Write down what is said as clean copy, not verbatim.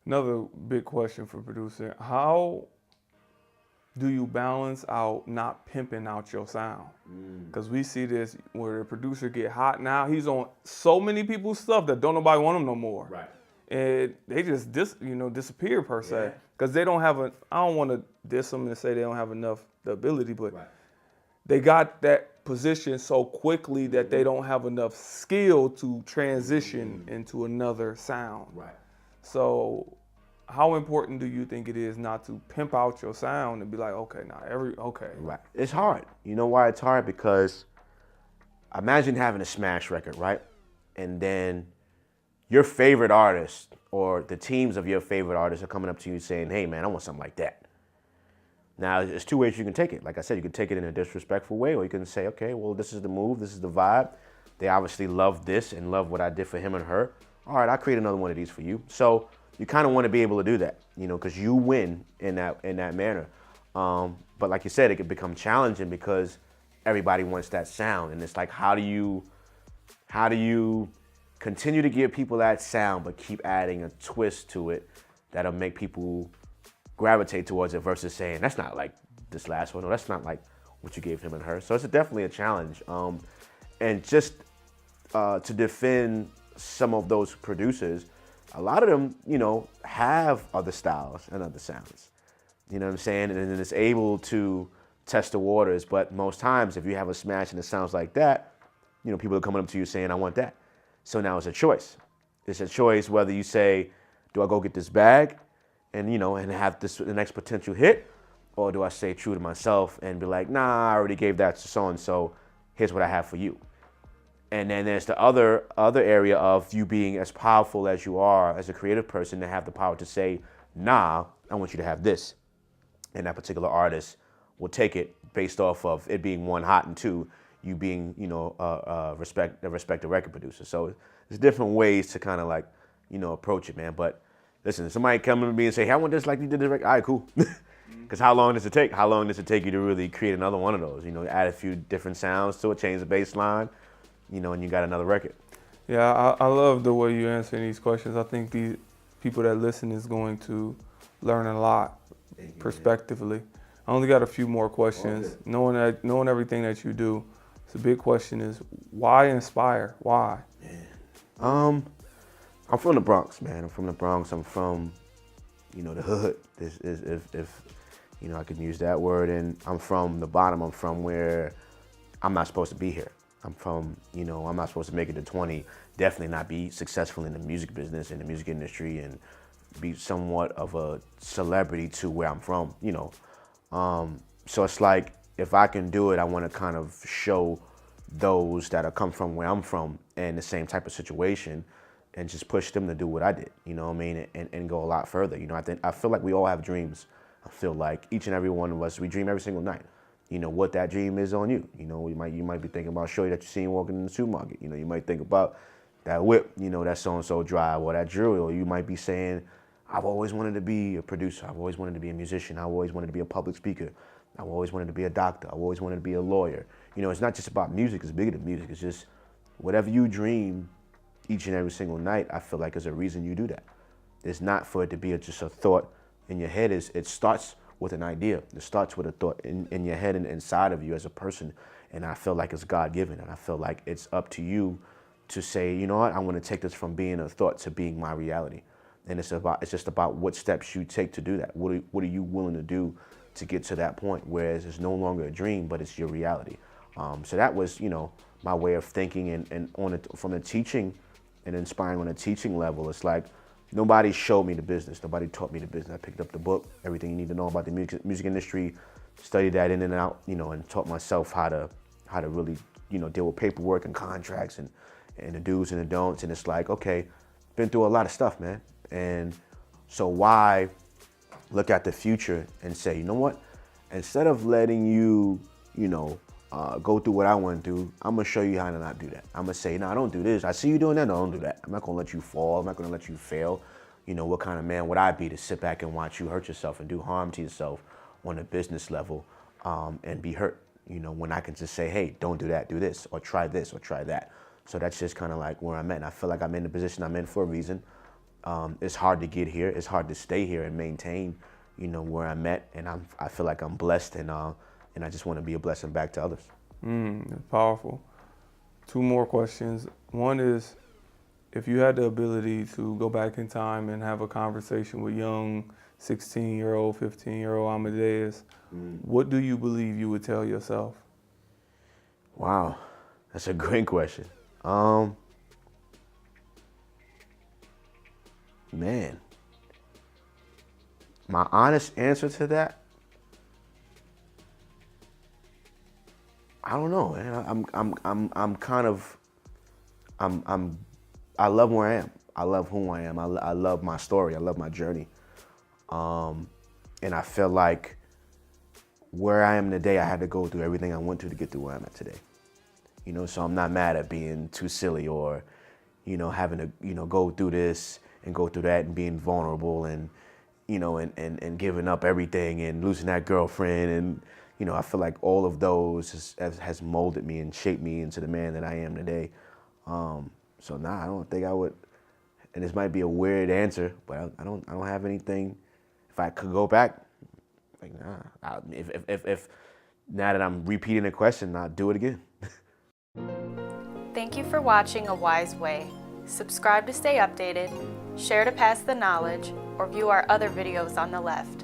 Another big question for producer: how do you balance out not pimping out your sound? Because we see this where the producer get hot now. He's on so many people's stuff that don't nobody want him no more. Right. And they just disappear per se because they don't have a. I don't want to diss them and say they don't have enough the ability, but they got that position so quickly that they don't have enough skill to transition into another sound. Right. So, how important do you think it is not to pimp out your sound and be like, okay, now okay. Right. It's hard. You know why it's hard? Because imagine having a smash record, right? And then your favorite artist or the teams of your favorite artists are coming up to you saying, hey, man, I want something like that. Now, there's two ways you can take it. Like I said, you can take it in a disrespectful way, or you can say, okay, well, this is the move, this is the vibe. They obviously love this and love what I did for him and her. All right, I'll create another one of these for you. So you kind of want to be able to do that, because you win in that manner. But like you said, it could become challenging because everybody wants that sound, and it's like, how do you continue to give people that sound, but keep adding a twist to it that'll make people gravitate towards it versus saying, that's not like this last one, or that's not like what you gave him and her. So it's definitely a challenge. And just to defend some of those producers, a lot of them, have other styles and other sounds. You know what I'm saying? And it's able to test the waters. But most times, if you have a smash and it sounds like that, people are coming up to you saying, I want that. So now it's a choice. It's a choice whether you say, do I go get this bag and have the next potential hit, or do I stay true to myself and be like, nah, I already gave that to so-and-so, here's what I have for you. And then there's the other area of you being as powerful as you are as a creative person to have the power to say, nah, I want you to have this. And that particular artist will take it based off of it being one, hot, and two, you being, respect the record producer. So there's different ways to kind of like, approach it, man. But listen, if somebody come to me and say, hey, I want this like you did this record, all right, cool. Because how long does it take? How long does it take you to really create another one of those? Add a few different sounds to it, change the bass line, and you got another record. Yeah, I love the way you answer these questions. I think the people that listen is going to learn a lot prospectively. I only got a few more questions. Knowing everything that you do, the big question is, why inspire? Why? I'm from the Bronx, man. I'm from the Bronx. I'm from, the hood. If I could use that word. And I'm from the bottom. I'm from where I'm not supposed to be here. I'm from, I'm not supposed to make it to 20. Definitely not be successful in the music business, in the music industry, and be somewhat of a celebrity to where I'm from, So it's like, if I can do it, I want to kind of show those that come from where I'm from in the same type of situation and just push them to do what I did, and go a lot further. I feel like we all have dreams. I feel like each and every one of us, we dream every single night. What that dream is on you. You might be thinking about shorty that you seen walking in the supermarket. You might think about that whip, that so-and-so drive, or that jewelry, or you might be saying, I've always wanted to be a producer. I've always wanted to be a musician. I've always wanted to be a public speaker. I've always wanted to be a doctor. I've always wanted to be a lawyer. It's not just about music. It's bigger than music. It's just whatever you dream each and every single night, I feel like there's a reason you do that. It's not for it to be just a thought in your head. It starts with an idea. It starts with a thought in your head and inside of you as a person. And I feel like it's God-given. And I feel like it's up to you to say, you know what, I want to take this from being a thought to being my reality. And it's just about what steps you take to do that. What are you willing to do to get to that point? Whereas it's no longer a dream, but it's your reality. So that was, my way of thinking, and from the teaching and inspiring on a teaching level. It's like nobody showed me the business. Nobody taught me the business. I picked up the book, everything you need to know about the music industry, studied that in and out, and taught myself how to really, deal with paperwork and contracts and the do's and the don'ts. And it's like, okay, been through a lot of stuff, man. And so why look at the future and say, you know what? Instead of letting you, go through what I want to do, I'm going to show you how to not do that. I'm going to say, no, don't do this. I see you doing that. No, don't do that. I'm not going to let you fall. I'm not going to let you fail. What kind of man would I be to sit back and watch you hurt yourself and do harm to yourself on a business level and be hurt, when I can just say, hey, don't do that, do this, or try that. So that's just kind of like where I'm at. And I feel like I'm in the position I'm in for a reason. it's hard to get here. It's hard to stay here and maintain, you know, where I'm at. And I feel like I'm blessed, and I just want to be a blessing back to others. That's powerful. 2 more questions. One is, if you had the ability to go back in time and have a conversation with young 16-year-old, 15-year-old Amadeus, what do you believe you would tell yourself? Wow, that's a great question. Man, my honest answer to that, I don't know, man. I love where I am. I love who I am. I love my story. I love my journey. And I feel like where I am today, I had to go through everything I went to get to where I'm at today. You know, so I'm not mad at being too silly or, you know, having to, you know, go through this and go through that and being vulnerable and, you know, and giving up everything and losing that girlfriend. And, you know, I feel like all of those has molded me and shaped me into the man that I am today. So nah, I don't think I would, and this might be a weird answer, but I don't have anything. If I could go back, like nah, if now that I'm repeating the question, I'll do it again. Thank you for watching A Wise Way. Subscribe to stay updated, share to pass the knowledge, or view our other videos on the left.